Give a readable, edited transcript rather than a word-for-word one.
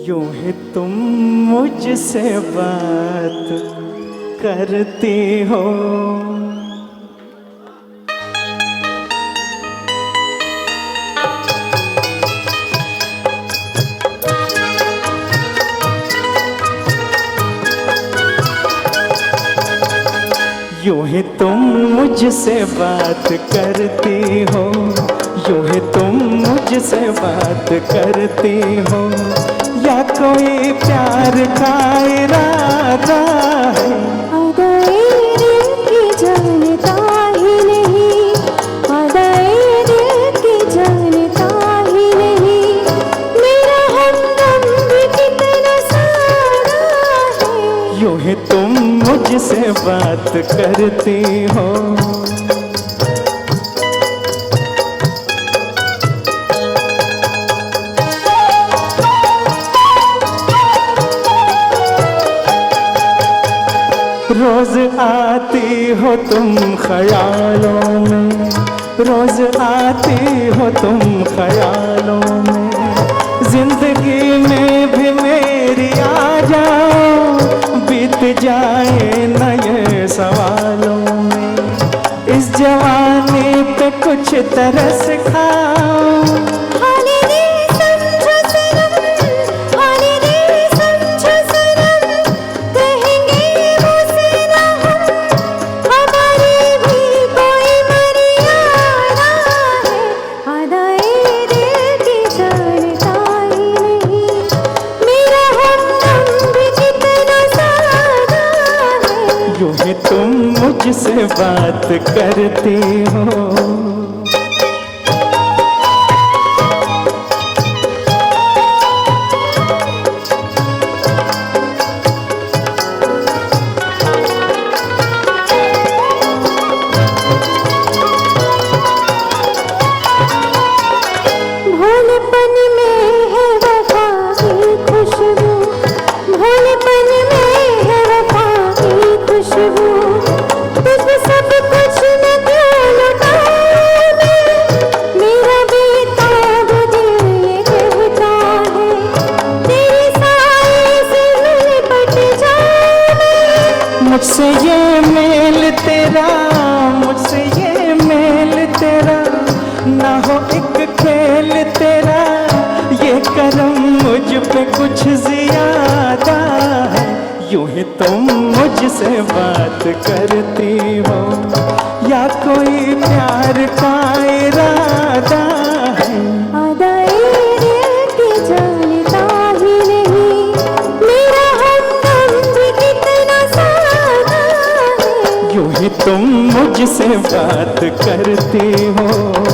यूं ही तुम मुझसे बात करती हो। यूं ही तुम मुझसे बात करती हो, यूं ही तुम मुझसे बात करती हो, या कोई प्यार का इरादा है। अदाए दिल की जानता ही नहीं, अदाए दिल की जानता ही नहीं, मेरा हमदम भी कितना सादा है। यूं ही तुम मुझसे बात करती हो। रोज आती हो तुम ख्यालों में, रोज आती हो तुम ख्यालों में, जिंदगी में भी मेरी आ जाओ, बीत जाए न ये सवालों में, इस जवानी पे कुछ तरस खाओ। यूं ही तुम मुझसे बात करती हो। भोलेपन में है वफा की खुशबू, भोलेपन में है वफा की खुशबू, तुझमें सब कुछ न क्यों लुटाऊं मैं, मेरा बेताब दिल ये कहता है, तेरे साए से लिपट जाऊं मैं। मुझसे ये मेल तेरा, मुझसे ये मेल तेरा, ना हो एक खेल तेरा, ये करम मुझ पे कुछ ज्यादा है। यूं ही तुम मुझसे बात करती हो, या कोई प्यार का इरादा है। अदाए दिल की जानता ही नहीं, मेरा हमदम भी कितना सादा है। यूं ही तुम मुझसे बात करती हो।